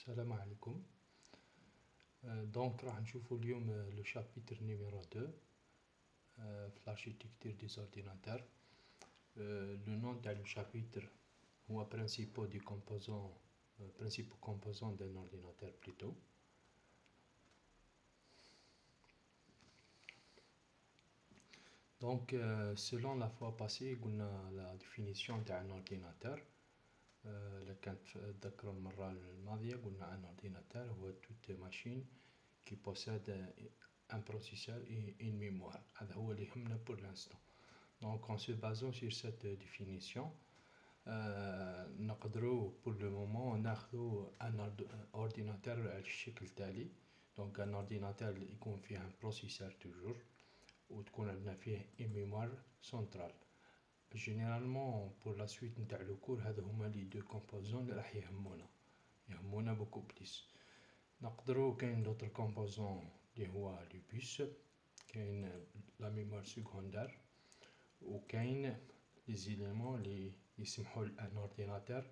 السلام عليكم. دونك راح نشوفو اليوم لو شابيتر نيميرو 2 في l'architecture des ordinateurs. Le nom تاع لو شابيتر هو principaux du composant principaux composants d'un ordinateur plutôt. Donc selon la fois passée قلنا la définition تاع un ordinateur. كانت تذكروا المرة الماضية قلنا un ordinateur هو toute machine qui possède un processeur et une mémoire. هذا هو اللي يهمنا pour l'instant. Donc en se basant sur cette définition نقدروا pour le moment ناخذوا un ordinateur على الشكل التالي. Donc un ordinateur يكون فيه un processeur toujours وتكون عندنا فيه une mémoire centrale. Généralement pour la suite نتاع لو كور هذا هما لي دو كومبوزون اللي راح يهمونا بوكو بليس. نقدروا كاين دوطر كومبوزون اللي هو لو بوس، كاين لا ميموار سكوندير، وكاين لي زيليمون اللي يسمحوا لان اورديناتور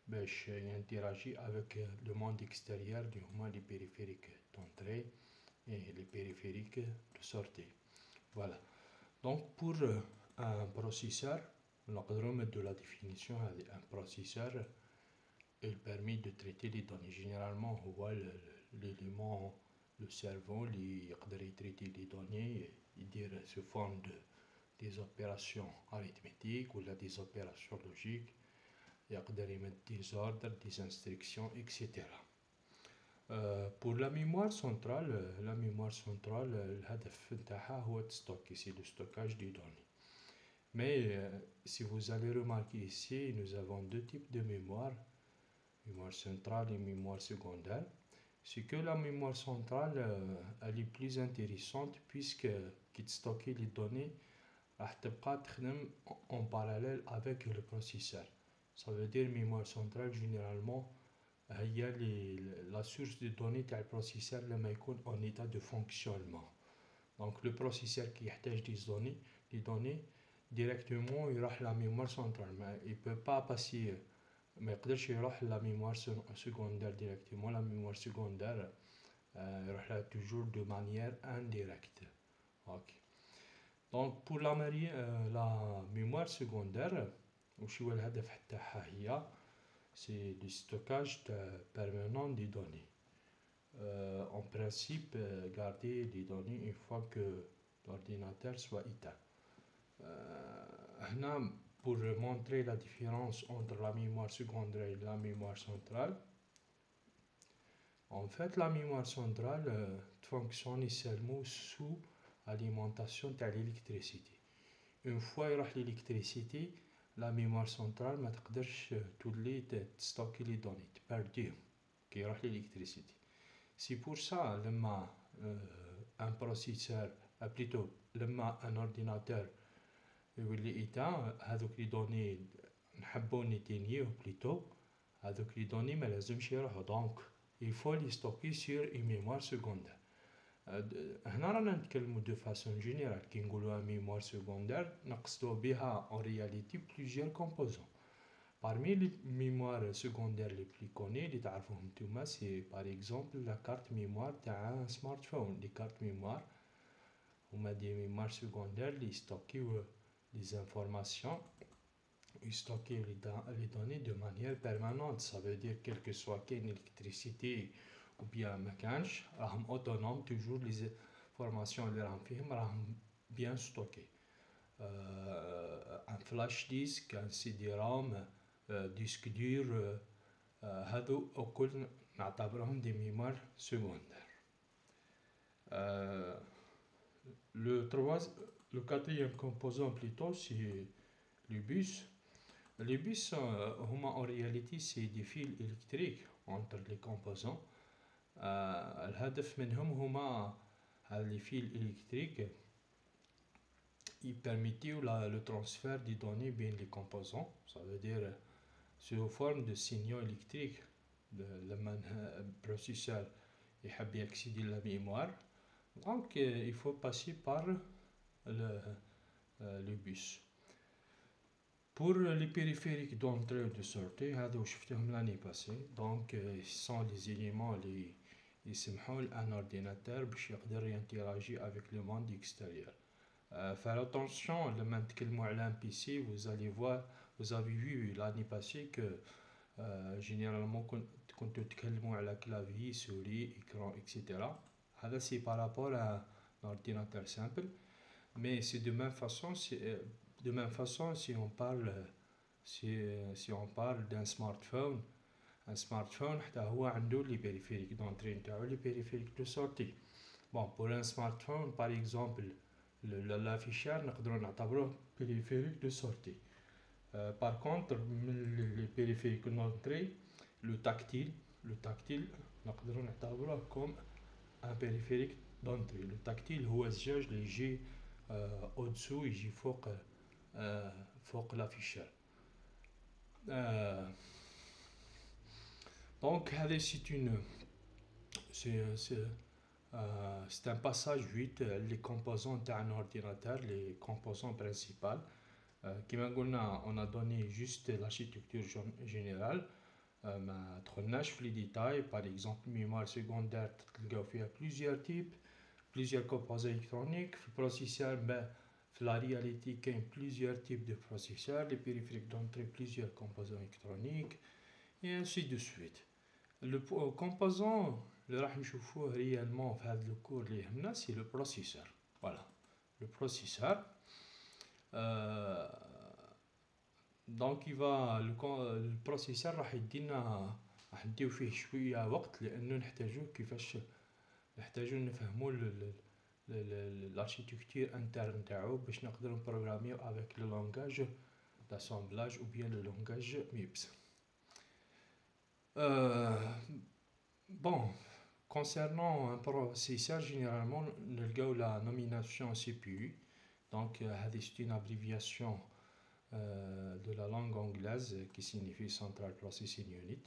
باش ينتراجي افيك لو موند اكستيريور اللي هما لي بيريفيريك دونطري et les périphériques de sortie. Voilà. Donc pour un processeur, نقدروا نمدوا la définition هذه. Un processeur il permet de traiter les données. Généralement هو l'élément le cerveau اللي يقدر يتريتي les données يدير sous forme de des opérations arithmétiques ou des opérations logiques. يقدر يمد des ordres, des instructions, etc. Pour la mémoire centrale, الهدف نتاعها هو تستوكي, c'est le stockage des données. Mais si vous allez remarquer ici, nous avons deux types de mémoire centrale et mémoire secondaire. C'est que la mémoire centrale, elle est plus intéressante puisque qui stocke les données راح تبقى تخدم en parallèle avec le processeur. Ça veut dire mémoire centrale généralement هي la source de données تاع البروسيسور لما يكون en état de fonctionnement. Donc le processeur qui يحتاج des données directement يروح la mémoire centrale. Mais il peut pas passer, ما يقدرش يروح la mémoire secondaire directement. La mémoire secondaire يروح لها toujours de manière indirecte. Ok. Donc pour la mémoire secondaire وش هو الهدف تاعها هي c'est le stockage permanent des données. En principe, garder les données une fois que l'ordinateur soit éteint. Pour montrer la différence entre la mémoire secondaire et la mémoire centrale, en fait, la mémoire centrale fonctionne seulement sous alimentation de l'électricité. Une fois l'électricité, la mémoire centrale ما تقدرش تولي تستوكي لي دوني تبرديهم كي يروح l'électricité. C'est pour ça لما un processeur plutôt لما un ordinateur يولي ايتان هذوك لي دوني نحبو نيتينيوه بليتو هذوك لي دوني ما لازمش يروحو. دونك il faut les stocker sur une mémoire secondaire. هنا رانا نتكلمو دو فاسون جينيرال كي نقولو ميموار سكوندير نقصدو بها en réalité plusieurs composants. Parmi les mémoires secondaires les plus connues اللي تعرفوهم نتوما سي par exemple la carte mémoire تاع smartphone. Les cartes mémoire هما des mémoires secondaires اللي يستوكيو les informations يستوكيو les données de manière permanente. Ça veut dire quelle que soit كاين électricité ou bien ما كانش راهم autonome toujours les informations اللي راهم فيهم راهم bien stockées. Un flash disk, un CD-ROM, disque dur, هادو الكل نعتبرهم des mémoires secondaires. Le quatrième composant plutôt c'est les bus. Les bus en réalité c'est des fils électriques entre les composants. الهدف منهم هما les fils électriques ils permettent le transfert des données bien les composants. Ça veut dire sous forme de signaux électriques. لما processeur يحب accéder à la mémoire, donc il faut passer par le bus. Pour les périphériques d'entrée et de sortie, هذا شفتهم l'année passée. Donc, ce sont les éléments اللي يسمحوا لأن ordinateur باش يقدر ينتراجي avec le monde extérieur. Faire attention, لما نتكلموا على un PC, vous allez voir, vous avez vu l'année passée que généralement كنتوا تتكلموا على clavier, souris, écran, etc. هذا c'est par rapport à un ordinateur simple, mais c'est de même façon, de même façon si on parle si on parle d'un smartphone. Un smartphone حتى هو عنده les périphériques d'entrée نتاعو les périphériques de sortie. Bon, pour un smartphone par exemple l'affichage نقدروا نعتبروه périphérique de sortie. Par contre les périphériques d'entrée le tactile نقدروا نعتبروه comme un périphérique d'entrée. Le tactile هو الزجاج اللي يجي au-dessous يجي فوق l'affichage. Donc c'est un passage vite les composants d'un ordinateur, les composants principaux. Comme on a donné juste l'architecture générale, ما دخلناش في les détails. Par exemple, mémoire secondaire تلقاو فيها plusieurs types, plusieurs composants électroniques. في processeur في la réalité كاين plusieurs types de processeurs, les périphériques d'entrée plusieurs composants électroniques et ainsi de suite. Le composant اللي راح نشوفوه réellement في هذا الكور اللي يهمنا c'est le processeur. Voilà, le processeur. Donc le processeur راح يدينا راح نديو فيه شويه وقت لانه نحتاجوه كيفاش نحتاجو نفهمو l'architecture interne تاعو باش نقدروا نبروغراميو avec le langage d'assemblage ou bien le langage MIPS. Bon, concernant un processeur, généralement نلقاو la nomination CPU. Donc c'est une abréviation de la langue anglaise qui signifie Central Processing Unit.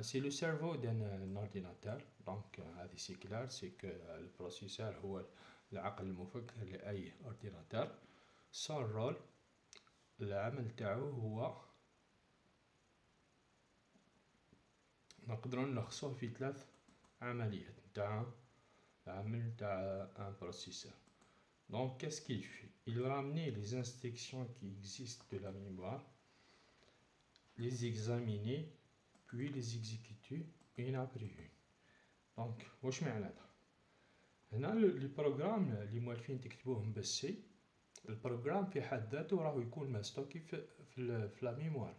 C'est le cerveau d'un ordinateur. Donc c'est clair, c'est que le processeur هو العقل المفكر لأي ordinateur. Son rôle العمل تاعو هو نقدروا نلخصوه في 3 عمليات تاع العمل تاع un processeur. Donc qu'est-ce qu'il fait? Il ramène les instructions qui existent de la mémoire, les examiner, puis les exécuter une après une. Donc واش معنى هذا؟ هنا لي بروغرام اللي موالفين تكتبوهم بالسي، البروغرام في حد ذاته راهو يكون مستوكي في لا ميموار.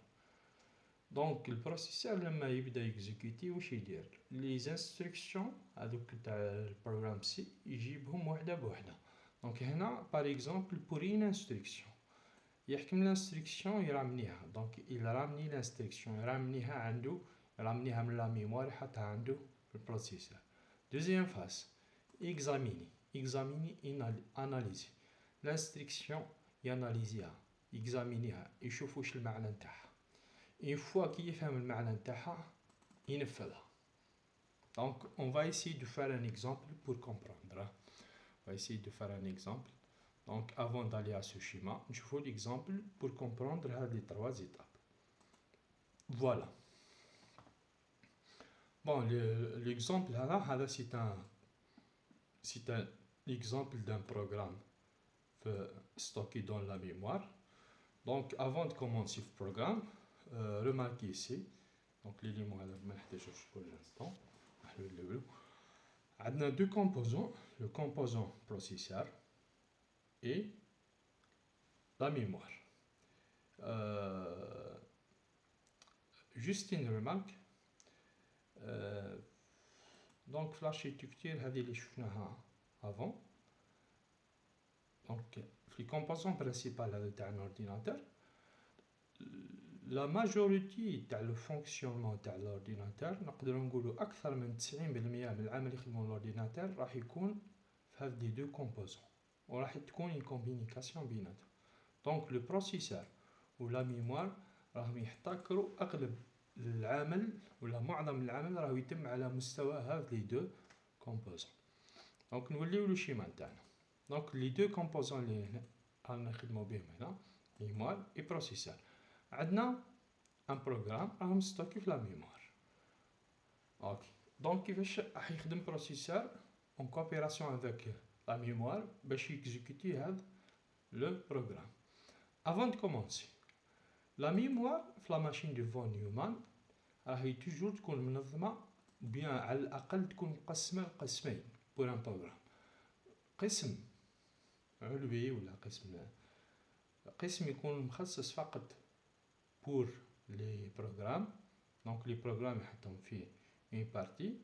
دونك البروسيسور لما يبدا يكزيكوتي واش يدير؟ لي انستركسيون هذوك تاع البروغرام سي يجيبهم وحده بوحده. دونك هنا باغ اكزومبل بور اون انستركسيون يحكم الانستركسيون يرامنيها. دونك il رامني الانستركسيون يرامنيها عنده، يرامنيها من لا ميموار يحطها عنده في البروسيسور. دوزيام فاس examiner analyser l'instruction ياناليزيها يكزامينيها يشوف واش المعنى نتاعها. Une fois qu'il يفهم المعنى نتاعها ينفذها. Donc on va essayer de faire un exemple pour comprendre. On va essayer de faire un exemple. Donc avant d'aller à ce schéma, je fais l'exemple pour comprendre les 3 étapes. Voilà. Bon, l'exemple là, c'est un exemple d'un programme stocké dans la mémoire. Donc avant de commencer le programme, remarquez ici, donc l'élément pour l'instant, on a 2 composants, le composant processeur et la mémoire. Juste une remarque. Donc l'architecture هذه اللي شفناها avant. Donc les composants principaux تاع un ordinateur, la majorité تاع le fonctionnement تاع l'ordinateur نقدروا نقولوا اكثر من 90% من العمل اللي يخدموا l'ordinateur راح يكون في هذه les 2 composants وراح تكون une communication بيناتهم. Donc le processeur ou la mémoire راهم يحتكروا اغلب العمل ولا معظم العمل راهو يتم على مستوى هذه لي 2 كومبوزون. دونك نوليو لو شيما نتاعنا. دونك لي 2 كومبوزون اللي رانا نخدمو بهم هنا ميموار اي بروسيسور. عندنا ان بروغرام راه مستوكي في لا ميموار. اوكي دونك كيفاش راح يخدم بروسيسور اون كوبيراسيون افيك لا ميموار باش يكزيكوتي هاد لو بروغرام. افون دو كومونسي لا ميموار في لا ماشين دو فون نيومان راهي توجور تكون منظمه بيان على الاقل تكون مقسمه لقسمين بور ان بروغرام. قسم علوي ولا قسم يكون مخصص فقط بور لي بروغرام. دونك لي بروغرام يحطهم فيه اون بارتي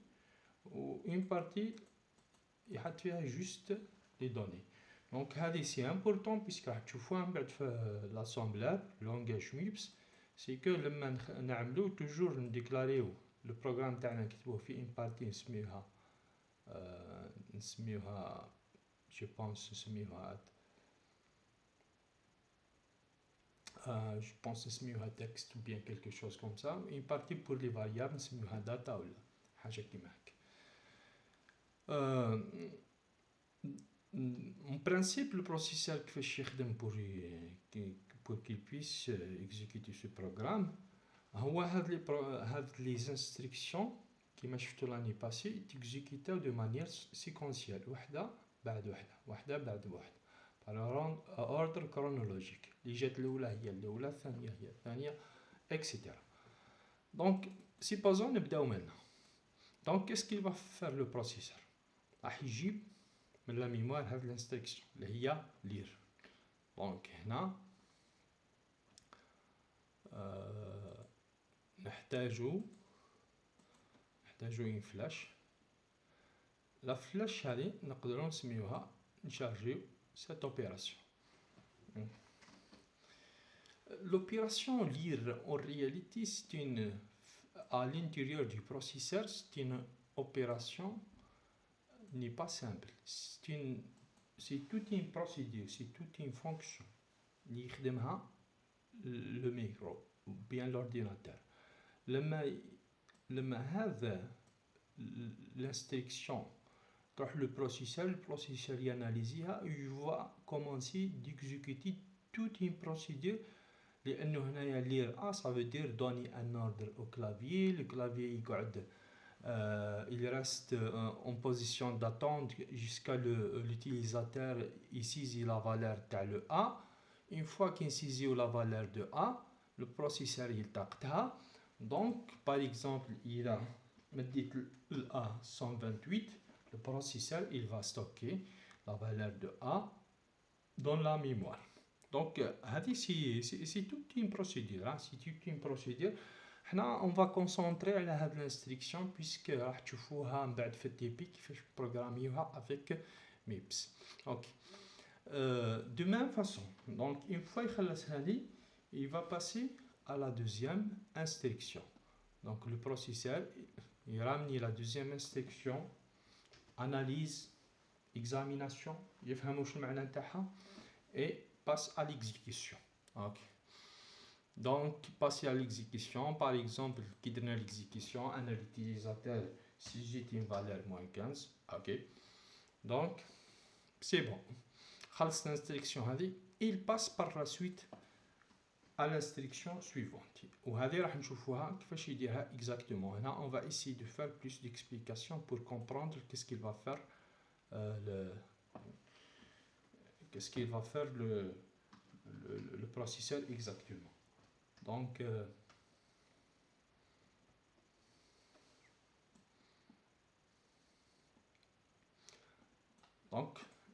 و اون بارتي يحط فيها جوست لي دوني. دونك هذه سي امبورطون بيسك راح تشوفوها من بعد في لاسامبلار لونغاج ميبس. سي كو لما نعملو توجور نديكلاريو لو بروغرام تاعنا نكتبوه في اون بارتي نسميوها جو بونس نسميوها je pense نسميوها texte ou bien quelque chose comme ça. Une partie pour les variables نسميوها data ولا حاجة كيما هاك. En principe le processeur كيفاش يخدم pour qu'il puisse exécuter ce programme هو هاد les instructions كيما شفتو لاني باسي تيكزيكيتاو دو مانيير سيكونسيال وحده بعد وحده وحده بعد وحده على اوردر كرونولوجيك. اللي جات الاولى هي الاولى الثانيه هي الثانيه اكسيتيرا. دونك سيبوزون نبداو منها. دونك كيسكي فا فار لو بروسيسور راح يجيب من لا ميموار هاد الانستركسيون اللي هي لير. دونك هنا نحتاجو اون فلاش. لا فلاش هذه نقدروا نسميوها نشارجيو cette opération. L'opération lire, en réalité, c'est à l'intérieur du processeur, c'est une opération n'est pas simple. C'est toute une procédure, c'est toute une fonction. Le micro ou bien l'ordinateur. لما هذا l'instruction le processeur y analysera, il va commencer d'exécuter toute une procédure. لأنه هنايا lire A ça veut dire donner un ordre au clavier. Le clavier il reste en position d'attente jusqu'à l'utilisateur il saisit la valeur de le A. Une fois qu'il saisit la valeur de A, le processeur il tactera. Donc par exemple il a dit le A 128. Le processeur il va stocker la valeur de A dans la mémoire. Donc c'est toute une procédure. C'est toute une procédure. On va concentrer على هذه l'instruction puisque راح تشوفوها من بعد في التيبي كيفاش بروغراميوها avec MIPS. OK. De même façon. Donc une fois يخلص هذه il va passer à la deuxième instruction. Donc le processeur il ramène la deuxième instruction analyse examination يفهم واش المعنى نتاعها et passe à l'exécution. OK. Donc passer à l'exécution par exemple qui donne l'exécution un utilisateur saisit une valeur -15. OK. Donc c'est bon. خلص l'instruction هذه il passe par la suite à l'instruction suivante. وهذه راح نشوفوها كيفاش يديرها exactement. هنا on va essayer de faire plus d'explications pour comprendre qu'est-ce qu'il va faire le processeur exactement. Donc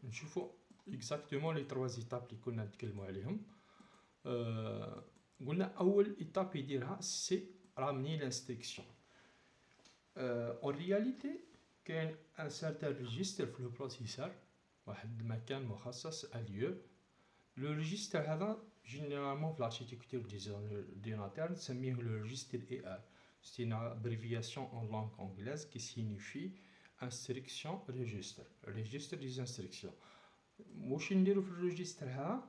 نشوفوا exactement les trois étapes اللي كنا نتكلموا عليهم. قلنا اول étape يديرها c'est ramener l'instruction. En réalité كاين un certain registre في le processeur واحد المكان مخصص à lieu. Le registre هذا généralement في l'architecture des ordinateurs نسميه le registre ER. C'est une abréviation en langue anglaise qui signifie instruction registre. Registre des instructions. واش نديرو في الريجستر هذا؟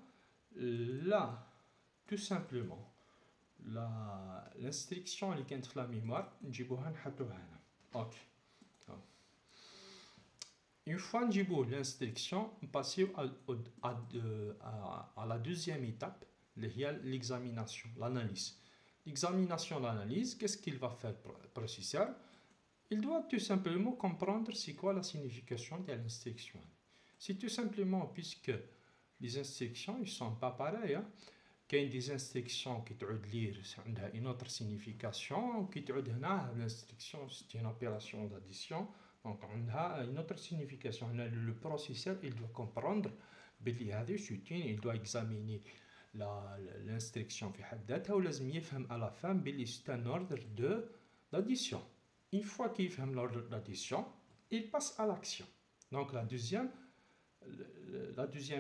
لا tout simplement l'instruction اللي كانت في لا ميموار نجيبوها نحطوها هنا. اوكي. Une fois نجيبو l'instruction نباسيو à la deuxième étape l'examination, l'analyse. L'examination, l'analyse, qu'est-ce qu'il va faire le processeur? Il doit tout simplement comprendre c'est quoi la signification de l'instruction. C'est tout simplement puisque les instructions ne sont pas pareilles. Il y a des instructions qui ont une autre signification, qui ont l'instruction, c'est une opération d'addition, donc on a une autre signification. Le processeur il doit comprendre, il doit examiner l'instruction à la fin, c'est un ordre d'addition. Une fois qu'il fait l'ordre d'addition, il passe à l'action. Donc la deuxième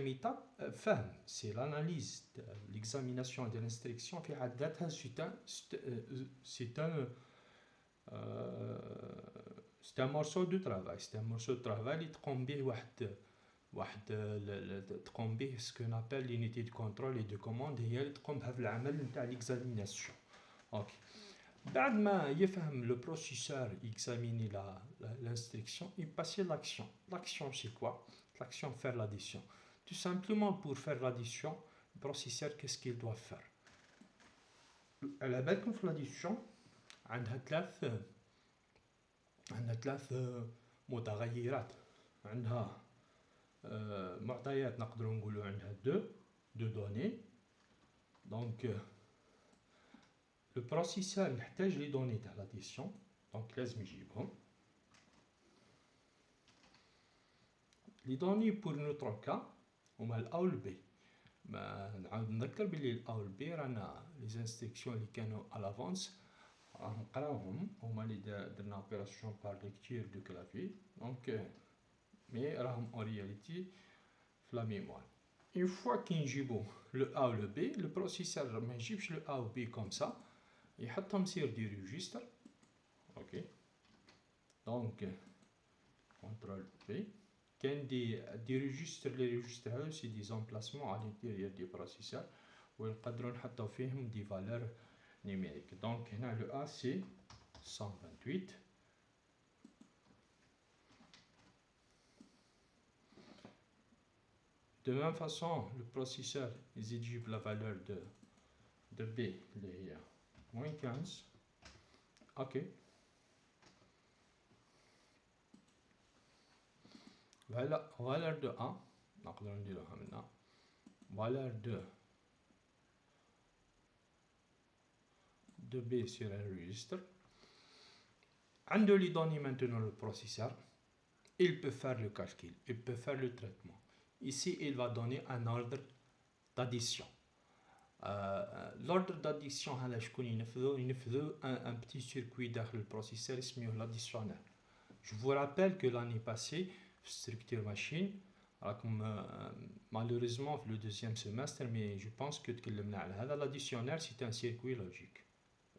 étape, c'est l'analyse, l'examination de l'instruction. C'est un morceau de travail. C'est un morceau de travail qui تقوم به ce qu'on appelle l'unité de contrôle et de commande, هي اللي تقوم بهذا العمل نتاع l'examination. اوكي بعد ما يفهم le processeur examiner l'instruction, il passe à l'action. L'action c'est quoi? L'action faire l'addition. Tout simplement pour faire l'addition, le processeur qu'est-ce qu'il doit faire? على بالكم في l'addition عندها ثلاث متغيرات. عندها معطيات نقدروا نقولوا عندها دو دوني. دونك لو بروسيسور نحتاج لي دوني تاع لاديسيون، دونك لازم يجيبهم. لي دوني بور نوتر كا هما الا و البي. ما نعاود نذكر بلي الا و البي رانا لي انستركسيون اللي كانوا على لافونس راهم نقراوهم، هما اللي درنا اوبيراسيون بار ليكتير دو كلافي، دونك مي راهم en réalité في لا ميموار. Une fois كنجيبو le A ou le B, le processeur ما يجيبش le A ou B comme ça، يحطهم sur des registres. OK. Donc contrôle B. كاين des registres، les registres هذو c'est des emplacements à l'intérieur du processeur ونقدروا نحطوا فيهم des valeurs numériques. Donc هنا le A c'est 128. De même façon, le processeur exige la valeur de B, les moins 15. OK. Voilà, valeur de A. Valeur de B sur un registre. عنده les données maintenant le processeur. Il peut faire le calcul, il peut faire le traitement. Ici, il va donner un ordre d'addition. L'ordre d'addition, il fait un petit circuit dans le processeur, c'est l'additionneur. Je vous rappelle que l'année passée, structure machine, malheureusement le deuxième semestre, mais je pense que l'additionneur c'est un circuit logique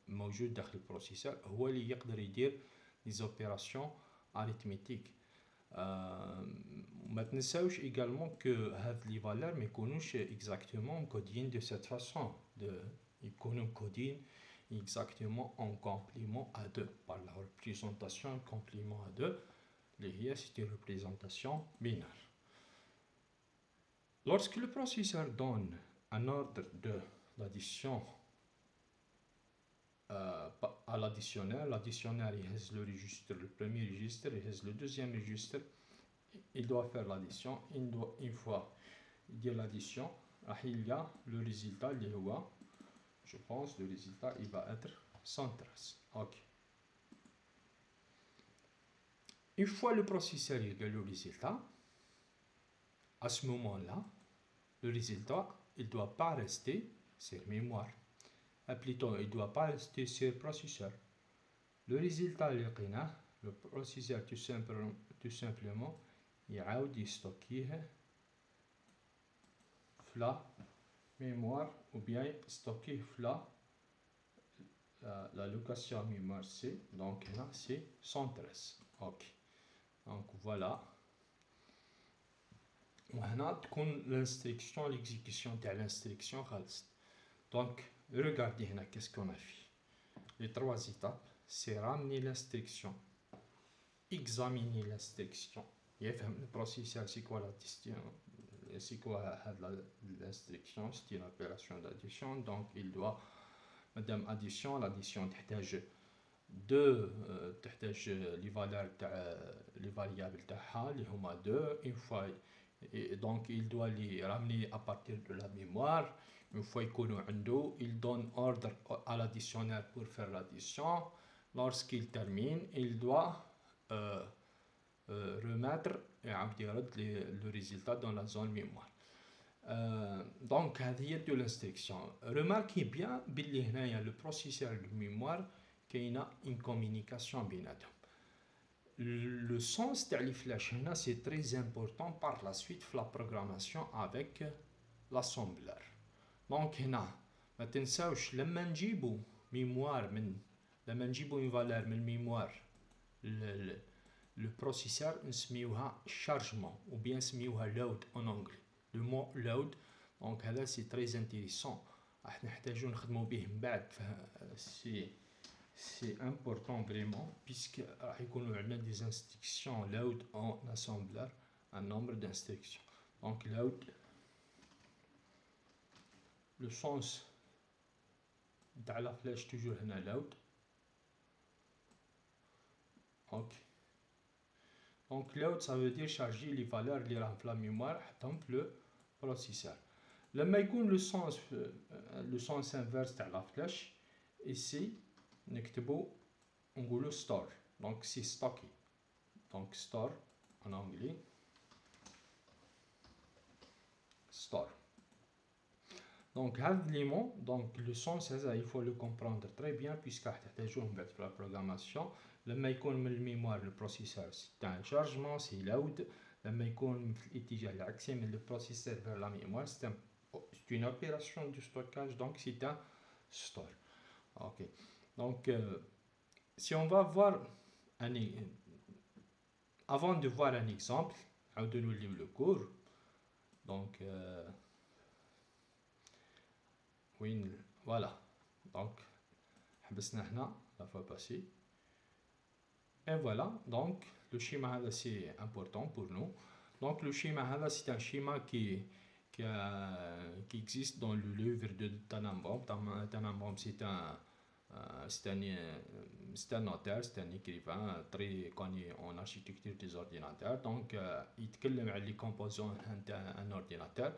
موجود داخل البروسيسور، هو اللي يقدر يدير les opérations arithmétiques. ما تنساوش également que هاد لي فالور ما يكونوش exactement codés de cette façon، يكونوا codés exactement en complément à 2 par la représentation complément à 2 اللي هي c'est une représentation binaire. Lorsque le processeur donne un ordre de l'addition à l'additionneur, l'additionneur il a le registre, le premier registre, il a le deuxième registre, il doit faire l'addition. Une fois il dit l'addition, il y a le résultat, je pense le résultat il va être 113. OK. Une fois le processeur il a le résultat, à ce moment-là, le résultat il ne doit pas rester sur mémoire. Plutôt, il ne doit pas rester sur le processeur. Le résultat, le processeur tout simplement, il a stocké la mémoire ou bien stocké la location mémoire C. Donc là, c'est 113. OK. Donc voilà. Maintenant, l'instruction, l'exécution de l'instruction. Donc, regardez là, qu'est-ce qu'on a fait. Les 3 étapes, c'est ramener l'instruction, examiner l'instruction, le processeur, c'est quoi c'est quoi l'instruction? C'est une opération d'addition, donc il doit, madame addition, l'addition تحتاج deux تحتاج les valeurs تاع les variables تاعها اللي هما deux, une fois et donc il doit les ramener à partir de la mémoire. Une fois يكونوا عنده, il donne ordre à l'additionneur pour faire l'addition. Lorsqu'il termine, il doit remettre le résultat dans la zone mémoire. Donc هذه de l'instruction. Remarquez bien باللي هنايا le processeur de mémoire كاينه une communication بيناتهم. Le sens تاع les flèches هنا c'est très important par la suite في la programmation avec l'assembleur. Donc هنا ما تنساوش لما نجيبو ميموار لما نجيبو une valeur من mémoire le processeur نسميوها chargement ou bien نسميوها load en anglais. Le mot load, donc هذا c'est très intéressant, راح نحتاجو نخدمو به من بعد. C'est important vraiment puisque راح يكونوا عندنا des instructions load en assembleur, un nombre d'instructions. Donc load, le sens تاع la flèche toujours هنا load. Ok. Donc load ça veut dire charger les valeurs اللي راهم في la mémoire حطهم في le processeur. لما يكون le sens inverse تاع la flèche ici نكتبو نقولو store, donc c'est stocké, donc store en anglais store. Donc هذا l'élément, donc le sens هذا il faut le comprendre très bien puisque راح تحتاجوه من بعد في la programmation. لما يكون من الميموار le processeur c'est un chargement, c'est load. لما يكون في الاتجاه العكسي من le processeur vers la mémoire c'est une opération de stockage, donc c'est un store. Ok, donc si on va voir avant de voir un exemple, de nous lire le cours. Donc oui, voilà, donc حبسنا هنا la fois passée. Et voilà, donc le schéma là c'est important pour nous. Donc le schéma là c'est un schéma qui existe dans le livre de Tannenbaum. Tannenbaum c'est un notaire, c'est un écrivain très connu en architecture des ordinateurs. Donc il يتكلم على les composants d'un ordinateur.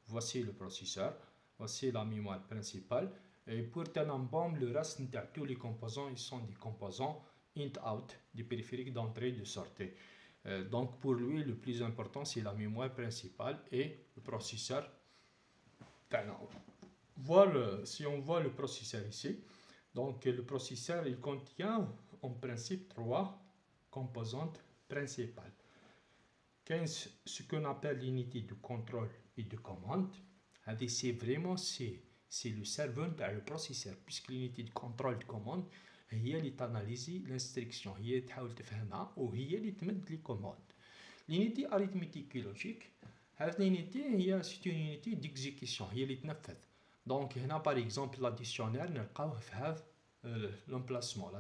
Voici le processeur, voici la mémoire principale. Et pour Tannenbaum, le reste de tous les composants, ils sont des composants int-out, des périphériques d'entrée et de sortie. Donc pour lui, le plus important, c'est la mémoire principale et le processeur. Si on voit le processeur ici, donc le processeur, il contient en principe trois composantes principales. Ce qu'on appelle l'unité de contrôle et de commande. C'est vraiment c'est le cerveau تاع le processeur, puisque l'unité de contrôle de commande هي اللي تاناليزي l'instruction, هي اللي تحاول تفهمها وهي اللي تمد لي كوموند. l'unité arithmétique et logique, هذه l'unité هي c'est une unité d'exécution, هي اللي تنفذ. donc هنا par exemple l'additionneur نلقاوه في هذا l'emplacement.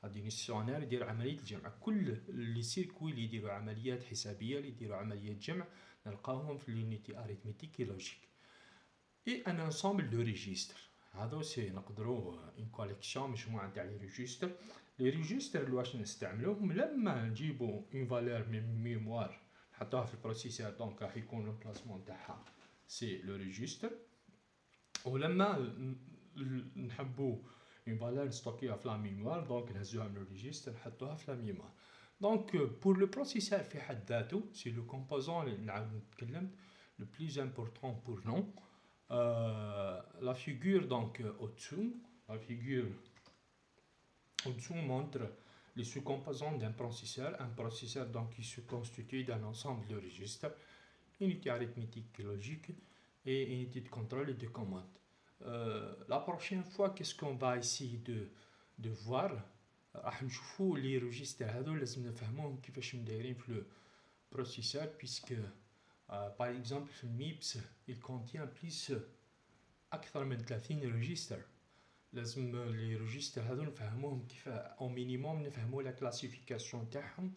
l'additionneur يدير عملية الجمع. كل لي سيركوي اللي يديروا عمليات حسابية اللي يديروا عملية جمع نلقاوهم في l'unité arithmétique et logique. et un ensemble de registres. هذا سي نقدروا une collection, مجموعة تاع les registres. les registres اللي واش نستعملوهم لما نجيبوا une valeur من mémoire نحطوها في البروسيسور, دونك راح يكون l'emplacement تاعها c'est le registre. ولما نحبوا une valeur نستوكيها في la mémoire, donc نهزوها من le registre نحطوها في la mémoire. donc pour le processeur في حد ذاته c'est le composant اللي نعاود نتكلم le plus important pour nous. La figure donc au-dessous, montre les sous-composants d'un processeur. Un processeur donc qui se constitue d'un ensemble de registres, unité arithmétique et logique et unité de contrôle et de commande. La prochaine fois, qu'est-ce qu'on va essayer de voir? راح نشوفوا les registres هذو لازم نفهموهم كيفاش مدايرين في le processeur, puisque par exemple في MIPS il contient plus أكثر من 30 registres. لازم les registres هذو نفهموهم كيف au minimum نفهموا la classification تاعهم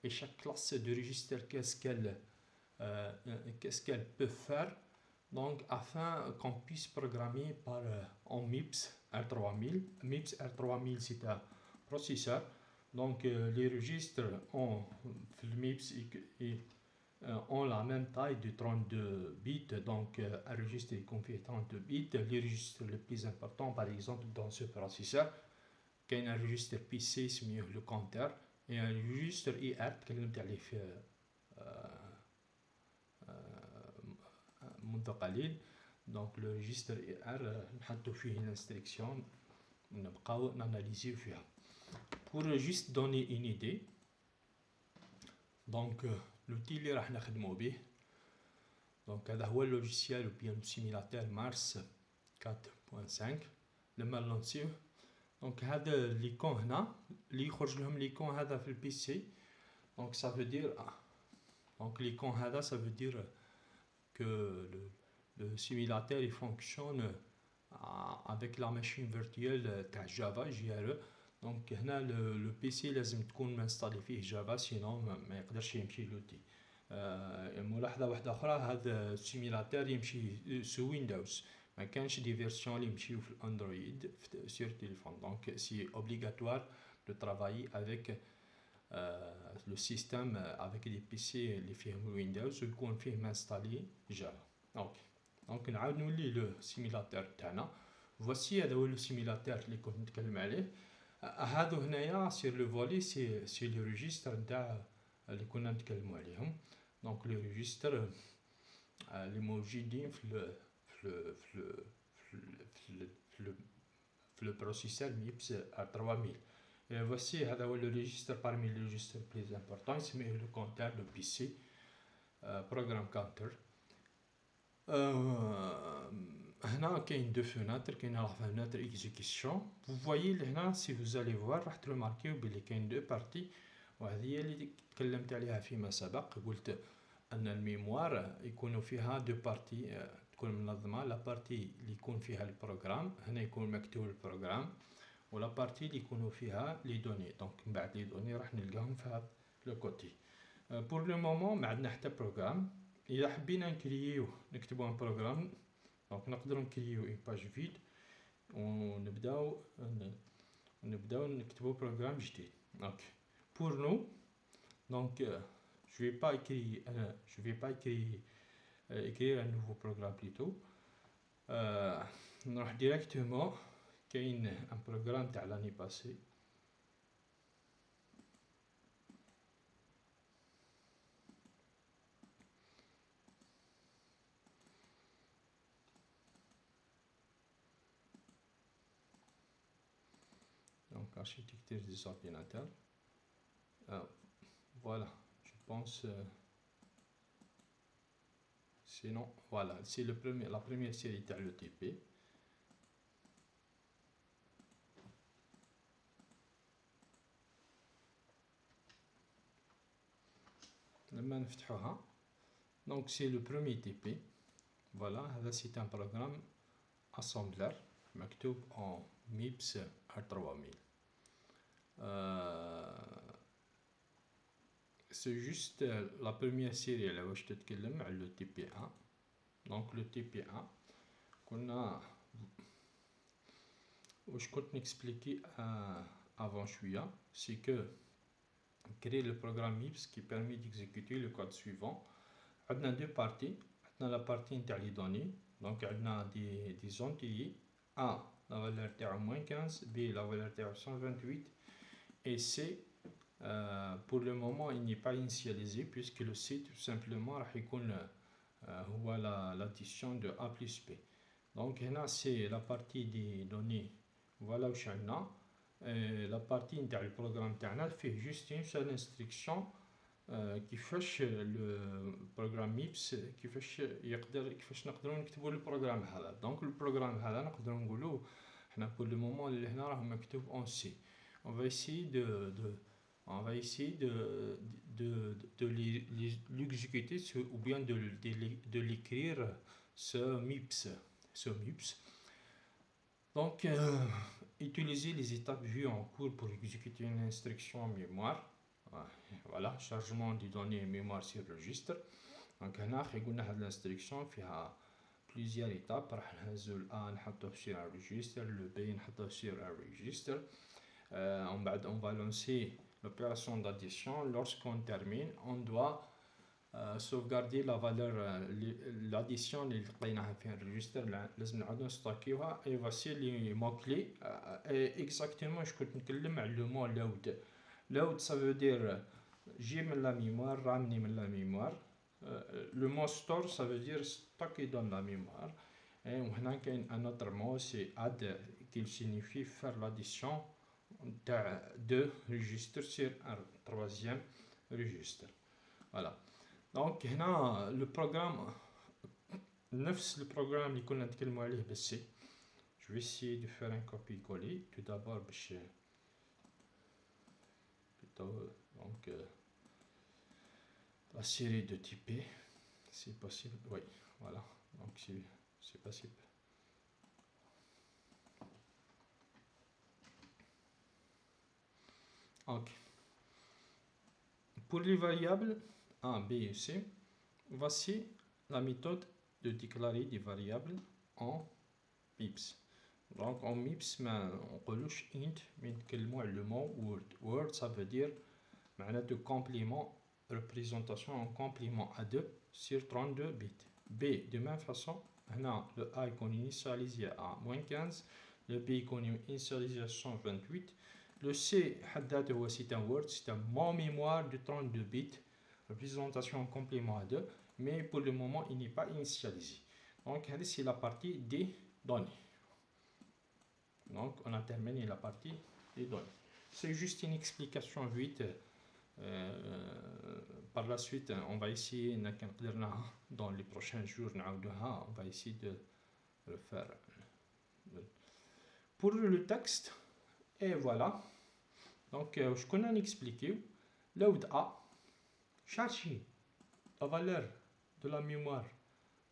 et chaque classe de registre qu'est-ce qu'elle qu'est-ce qu'elle peut faire donc afin qu'on puisse programmer en MIPS R3000. MIPS R3000 c'est un processeur, donc les registres le MIPS ont la même taille de 32 bits, donc un registre est confié 32 bits. Les registres les plus importants par exemple dans ce processeur كاين un registre PC سميه le compteur et un registre IR تكلمت عليه في منذ قليل. دونك لو ريجستر اي ار نحطو فيه الانستركسيون ونبقاو ناناليزيو فيها. بور جيست دوني اون ايدي دونك لوتي اللي راح نخدمو به دونك هذا هو اللوجيسيال او بيان سيميلاتور مارس 4.5 لما لونسيوه. دونك هذا ليكون هنا اللي يخرج لهم ليكون هذا في البي سي دونك ça veut dire donc l'icône هذا ça veut dire que le simulateur il fonctionne avec la machine virtuelle تاع جافا JRE. دونك هنا لو بي سي لازم تكون مانستالي فيه جافا سينو ما يقدرش يمشي لوتي. ملاحظه واحده اخرى هذا السيميلاتور يمشي سو ويندوز ما كانش دي فيرسيون اللي يمشيو في الاندرويد سور تليفون. دونك سي اوبليغاتوار دو ترافايي افيك لو سيستيم افيك دي بي سي اللي فيهم ويندوز ويكون فيه مانستالي جافا. اوكي دونك نعاود نولي لو سيميلاتور تاعنا. فواسي هذا هو لو سيميلاتور اللي كنت نتكلم عليه. هادو هنايا سير لو فولي سي لو ريجستر نتاع اللي كنا نتكلموا عليهم. دونك لو ريجستر اللي موجودين في لو بروسيسور ميبس 3000. voici هذا هو لو ريجستر parmi les registres plus importants يسميه لو كونتور لو بي سي بروغرام كاونتر. هنا كاين دو فوناتر كاين لا فوناتر اكزيكيسيون. vous voyez هنا si vous allez voir راح ترماركيو بلي كاين دو بارتي وهذه هي اللي تكلمت عليها فيما سبق. قلت ان الميموار يكون فيها دو بارتي تكون منظمه. لا بارتي اللي يكون فيها البروغرام هنا يكون مكتوب البروغرام ولا بارتي اللي يكونوا فيها لي دوني. دونك من بعد لي دوني راح نلقاهم في هذا لو كوتي. بور لو مومون ما عندنا حتى بروغرام. اذا حبينا نكرييو نكتبوا ان بروغرام دونك نقدروا نكرييو اون باج فيد ونبداو نكتبوا بروغرام جديد. اوكي pour nous donc je vais pas écrire un nouveau programme plutôt. نروح directement كاين ان بروغرام تاع لاني باسي donc architecture des ordinateurs. Voilà, je pense sinon voilà c'est la première série تاع le TP. لما نفتحوها donc c'est le premier TP. voilà هذا c'est un programme assembler مكتوب en MIPS R3000. c'est juste la première série على واش تتكلم على le TP1. donc le TP1 كنا واش كنت نكسبليكي avant شويه c'est que créer le programme MIPS qui permet d'exécuter le code suivant. عندنا deux parties. عندنا la partie نتاع les données donc عندنا des entiers. A la valeur تاعو -15, B la valeur تاعو 128 et C pour le moment il n'est pas initialisé puisque le C tout simplement راح يكون هو l'addition de A plus B. donc هنا c'est la partie des données. voilà واش عندنا. لا بارتي نتاع البروغرام تاعنا فيه جوست اون سول انستركسيون كيفاش لو بروغرام ميبس كيفاش نقدروا نكتبوا البروغرام هذا. دونك البروغرام هذا نقدروا نقولوا حنا بور لو مومون اللي هنا راه مكتوب اون سي. on va essayer de l'exécuter ou bien de l'écrire ce MIPS. donc utiliser les étapes vues en cours pour exécuter une instruction en mémoire. Voilà, chargement des données mémoire sur le registre. دونك هنا قلنا هاد الانستركسيون فيها plusieurs étapes. راح نهزو ال A نحطوه sur un registre, le B نحطوه sur un registre. On va lancer l'opération d'addition. Lorsqu'on termine, on doit sauvegarder la valeur, l'addition اللي لقيناها في الريجستر لازم نعاودو نستوكيوها. et voici les mots clés. exactement je كنت نتكلم على le mot load. load ça veut dire جي من la mémoire, ramener من la mémoire. Le mot store ça veut dire stocker dans la mémoire. Et هنا كاين un autre mot c'est add qui signifie faire l'addition de deux registres sur un troisième registre. Voilà. Donc هنا le programme نفس البروغرام اللي كنا نتكلموا عليه بالسي. Je vais essayer de faire un copier-coller tout d'abord باش donc la série de typés c'est possible. Oui, voilà. Donc c'est possible. Ok. Pour les variables A, B et C, voici la méthode de déclarer des variables en MIPS. Donc en MIPS, on relouche int, mais le mot word. Word, ça veut dire de complément, représentation en complément à 2 sur 32 bits. B, de même façon, le A est initialisé à -15, le B est initialisé à 128. Le C, c'est un Word, c'est un mot mémoire de 32 bits, représentation en complément à 2, mais pour le moment, il n'est pas initialisé. Donc, c'est la partie des données. Donc, on a terminé la partie des données. C'est juste une explication vite. Par la suite, on va essayer, dans les prochains jours, on va essayer de le faire. Pour le texte, et voilà. Donc, je connais expliqué. Load A, chercher la valeur de la mémoire,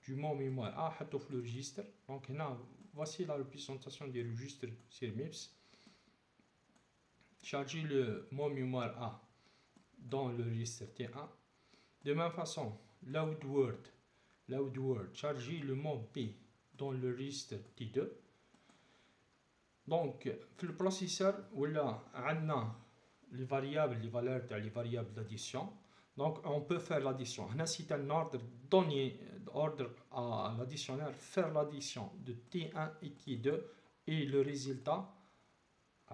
du mot mémoire A, dans le registre. Donc, là, voici la représentation des registres sur MIPS. Charger le mot mémoire A dans le registre T1. De même façon, load word, charger le mot B dans le registre T2. Donc, le processeur, voilà, on a les variables d'addition. Donc, on peut faire l'addition. C'est un ordre donné, ordre à l'additionnaire, faire l'addition de T1 et T2 et le résultat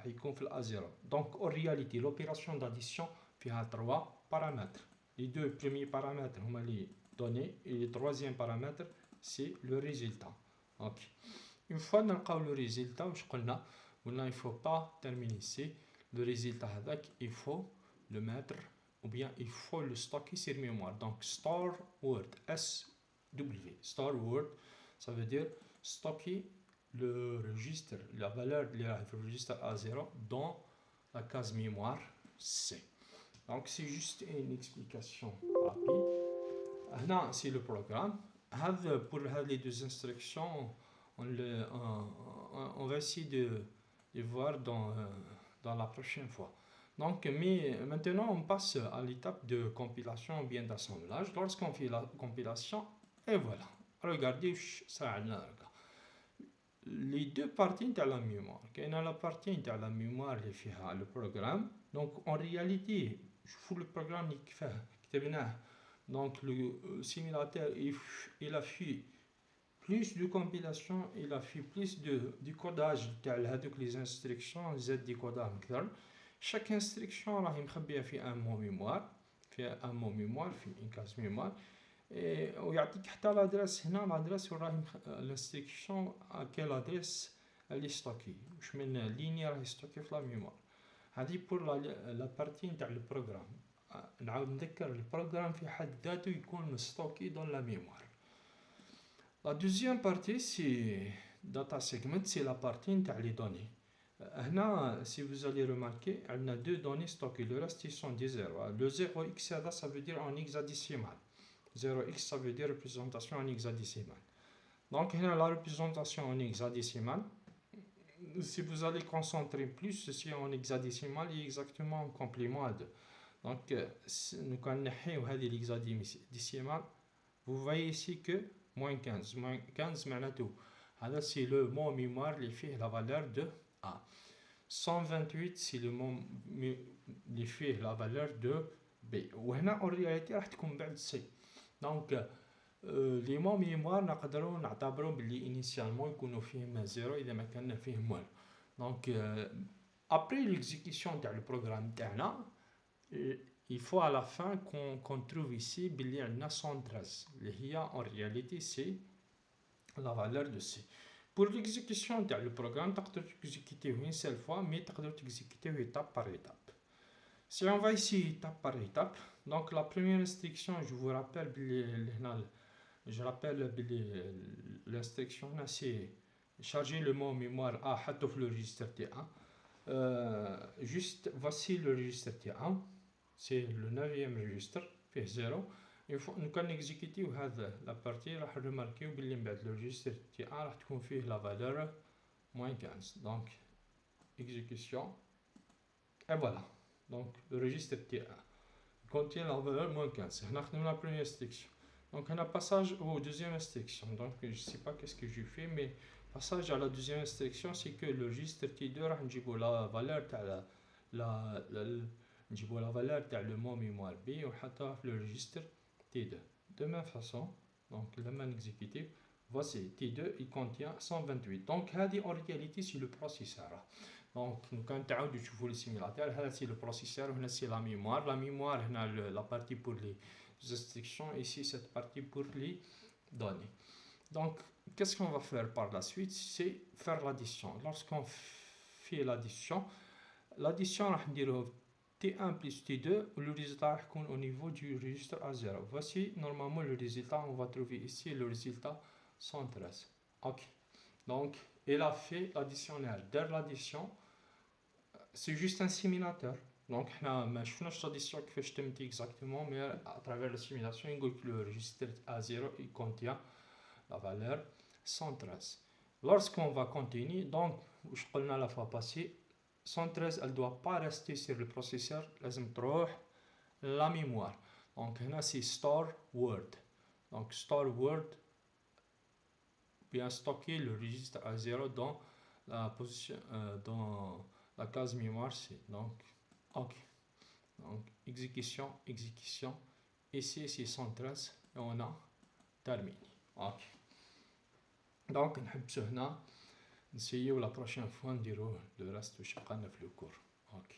il conflit à 0. Donc, en réalité, l'opération d'addition a 3 paramètres. Les deux premiers paramètres, on va les donner, et le troisième paramètre, c'est le résultat. Okay. Une fois qu'on a le résultat, il ne faut pas terminer ici. Le résultat, il faut le mettre, ou bien il faut le stocker sur mémoire. Donc, store word, SW. Store word, ça veut dire stocker le registre, la valeur du registre A0 dans la case mémoire C. Donc, c'est juste une explication rapide. Là, c'est le programme. Pour les deux instructions, on va essayer de les voir dans la prochaine fois. Donc, mais maintenant, on passe à l'étape de compilation ou bien d'assemblage. Lorsqu'on fait la compilation, et voilà. Regardez, ça a les deux parties de la mémoire. Il y a la partie de la mémoire qui fait le programme. Donc, en réalité, je fous le programme qui fait. Donc, le simulateur, il a fait plus de compilation, il a fait plus de décodage avec les instructions, Z décodage. Chaque instruction, il fait un mot mémoire, fait une case mémoire. ويعطيك حتى l'adresse هنا l'adresse وراه l'instruction à quelle adresse elle est stockée واش من لينيا راهي ستوكي في لا ميموار. هذه بور لا بارتي نتاع البروغرام. نعاود نذكر البروغرام في حد ذاته يكون ستوكي دون لا ميموار. La deuxième partie c'est data segment, c'est la partie نتاع les données. هنا si vous allez remarquer on a deux données stockées, le reste ils sont des zéros. Le 0x ça veut dire en hexadécimal. 0x ça veut dire représentation en hexadécimal. Donc là la représentation en hexadécimal, si vous allez concentrer plus ceci en hexadécimal est exactement en complément à 2. Donc nous connaissons هذه l'hexadécimal vous voyez ici que moins 15. Moins 15 معناته هذا c'est le mot mémoire اللي فيه la valeur de A. 128 c'est le mot اللي فيه la valeur de B. وهنا en réalité راح تكون بعد C. donc لي مون ميموار نقدروا نعتبروا باللي انيسيالمون يكونوا فيهم زيرو اذا ما كان فيهم والو. دونك ابري ليكزيكسيون تاع البروغرام تاعنا il faut à la fin qu'on trouve ici باللي عندنا 113 اللي هي en réalité c'est la valeur de C. pour l'exécution تاع البروغرام تقدروا تكزيكيتيوه une seule fois mais تقدروا تكزيكيتيوه étape par étape. Si on va ici étape par étape, donc la première instruction, je vous rappelle je rappelle l'instruction c'est charger le mot mémoire A حطه في le registre T1. Juste voici le registre T1, c'est le 9e registre فيه 0. il faut nous كان نكزيكيتيو هذا la partie راح نماركيو باللي من بعد le registre T1 راح تكون فيه la valeur -15. donc exécution et voilà. Donc le registre T1 contient la valeur -15. On a fait la première instruction. Donc on a passage aux deuxième instruction. Donc je ne sais pas qu'est-ce que j'ai fait, mais passage à la deuxième instruction, c'est que le registre T2 راح نجيبو la valeur تاع نجيبو la valeur تاع le mot mémoire B ونحطها في le registre T2. De même façon, donc لما نexécuter, voici T2 il contient 128. Donc هذه en réalité c'est le processeur. Donc nous quand تعاودوا تشوفوا le simulateur, هذا c'est le processeur وهنا c'est la mémoire. La mémoire هنا la partie pour les instructions, ici cette partie pour les données. Donc qu'est-ce qu'on va faire par la suite? C'est faire l'addition. Lorsqu'on fait l'addition راح نديروه T1 plus T2 le résultat راح يكون au niveau du registre A0. Voici normalement le résultat, on va trouver ici le résultat 113. Ok. Donc il a fait l'additionnel. Dès l'addition, c'est juste un simulateur. Donc ما شفناش l'addition كيفاش تمت exactement, mais à travers la simulation يقول que le registre A0 il contient la valeur 113. Lorsqu'on va continuer, donc je قلنا la fois passée 113 elle doit pas rester sur le processeur, لازم تروح la mémoire. Donc هنا c'est store word. Donc store word bien stocker le registre A0 dans la position dans la case mémoire C. Donc ok. Donc exécution, ici c'est 113 et on a terminé. Ok. Donc نحبسو هنا نسيو la prochaine fois نديرو le reste واش بقالنا في le cours. Ok.